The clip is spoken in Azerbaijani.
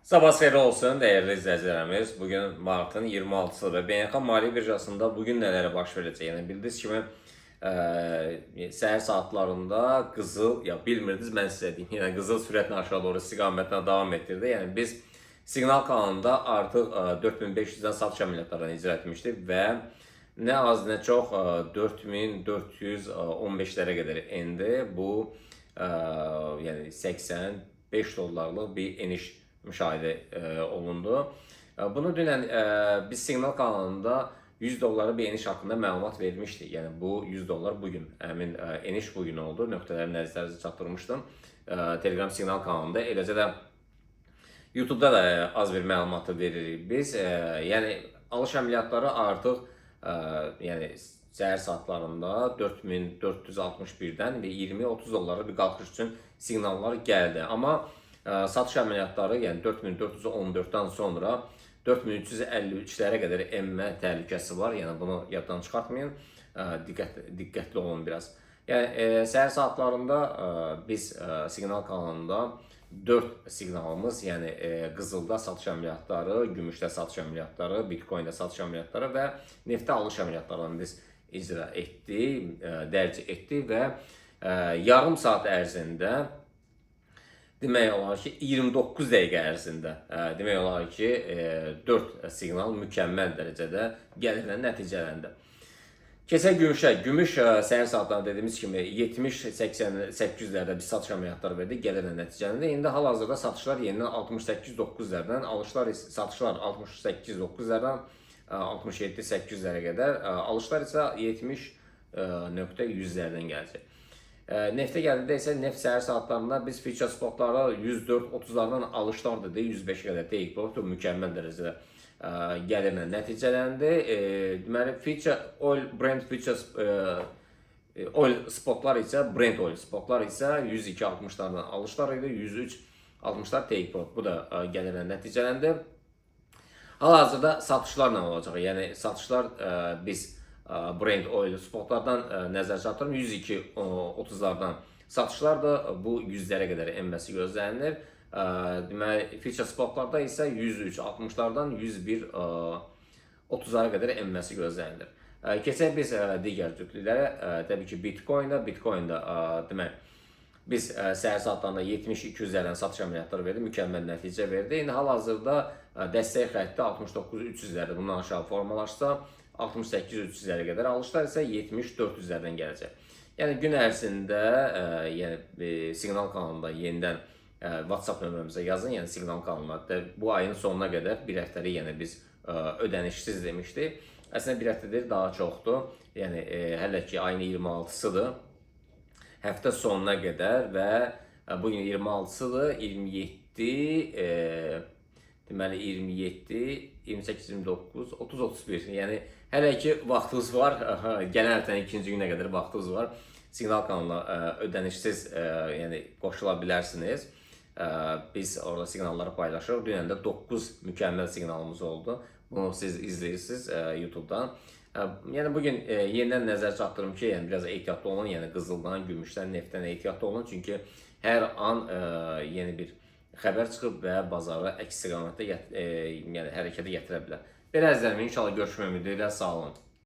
Sabah xeyir olsun değerli izləyicilərimiz. Bugün martın 26-sı və Beynəlxalq Maliyyə Birjasında bugün nələrə baş verəcək? Yəni bildiyiniz kimi səhər saatlarında qızıl, ya bilmirdiniz mən sizə deyim. Yəni qızıl sürətlə aşağı doğru istiqamətlə davam etdirdi. Yəni biz siqnal kanalında artıq 4500-dən satış əməliyyatlarını icra etmişdik və nə az nə çox 4415-lərə qədər endi. Bu yəni 85 dollarlıq bir eniş müşahidə olundu. Bunu dünən biz siqnal kanalında 100 dolları bir eniş haqqında məlumat vermişdik. Yəni bu 100 dollar bugün, həmin eniş bugün oldu. Nöqtələri nəzərinizə çatdırmışdım Telegram siqnal kanalında. Eləcə də YouTube'da da az bir məlumatı veririk biz. Yəni alış əməliyyatları artıq yəni səhər saatlarında 4461-dən və 20-30 dollara bir qalxış üçün siqnallar gəldi. Amma satış əməliyyatları, yəni 4414-dən sonra 4353-lərə qədər enmə təhlükəsi var. Yəni bunu yaddan çıxartmayın. Diqqətli olun biraz. Yəni səhər saatlarında biz siqnal kanalında 4 siqnalımız, yəni qızılda satış əməliyyatları, gümüşdə satış əməliyyatları, bitcoində satış əməliyyatları və neftə alış əməliyyatlarını biz icra etdik, dərc etdik və yarım saat ərzində demək olar ki 29 dəqiqə ərzində demək olar ki 4 siqnal mükəmməl dərəcədə gəlirlə nəticələndi. Keçək gümüşə. Gümüş səhər saatlarında dediyimiz kimi 70-88'lərdə bir satış əməliyyatları verdi, gəlirlə nəticələndi. İndi hal-hazırda satışlar yenidən 68-9'lərdən, satışlar 68-9'lərdən 67-800'lərə qədər, alışlar isə 70.100'lərdən gələcək. Neftə gəldikdə isə neft səhər saatlarında biz future spotları 104-30'lardan alışlar dedi, 105 qədər deyik. Bu mükəmməl dərəcədə gəlirlə nəticələndi. Deməli, future oil, Brent futures oil spotlar isə, Brent oil spotlar isə 102-60'lardan alışlar idi, 103-60'lar take profit. Bu da gəlirlə nəticələndi. Hal-hazırda satışlar nə olacaq? Yəni satışlar biz Brent oil spotlardan nəzər çatdırım 102-30'lardan satışlar da bu 100'lərə qədər enməsi gözlənilir. Deməli, future spotlarda isə 103-60'lardan 101-30'lara qədər enməsi gözlənilir. Keçək biz digər cütlüklərə, təbii ki Bitcoin'da demək biz səhər saatlarında 70-200'lərdən satış əməliyyatları verdi, mükəmməl nəticə verdi. İndi hal-hazırda dəstək xətti 69-300'lərdə bundan aşağı formalaşsa 68-300'lərə qədər, alışlar isə 70-400'lərdən gələcək. Yəni gün ərzində yəni siqnal kanalında yenidən WhatsApp nömrəmizə yazın, yəni siqnal kanalına. Bu ayın sonuna qədər bir həftəlik yəni biz ödənişsiz demişdik. Əslində bir həftədir daha çoxdur. Yəni hələ ki ayın 26-sıdır. Həftə sonuna qədər və bugün 26-sıdır, 27 deməli 27, 28, 29, 30, 31. Yəni hələ ki vaxtınız var. Gələn həftənin ikinci günə qədər vaxtınız var. Siqnal kanalına ödənişsiz yəni qoşula bilərsiniz. Biz orada siqnalları paylaşırıq. Dünən də 9 mükəmməl siqnalımız oldu. Bunu siz izləyirsiniz YouTube'dan. Yəni bugün yenidən nəzər çatdırım ki, yəni biraz ehtiyatlı olun. Yəni qızıldan, gümüşdən, neftdən ehtiyatlı olun. Çünki hər an yeni bir xəbər çıxıb və bazarı əks istiqamətdə yəni hərəkətə gətirə bilər. Belə əzizlərim, inşallah görüşmək ümidi ilə sağ olun.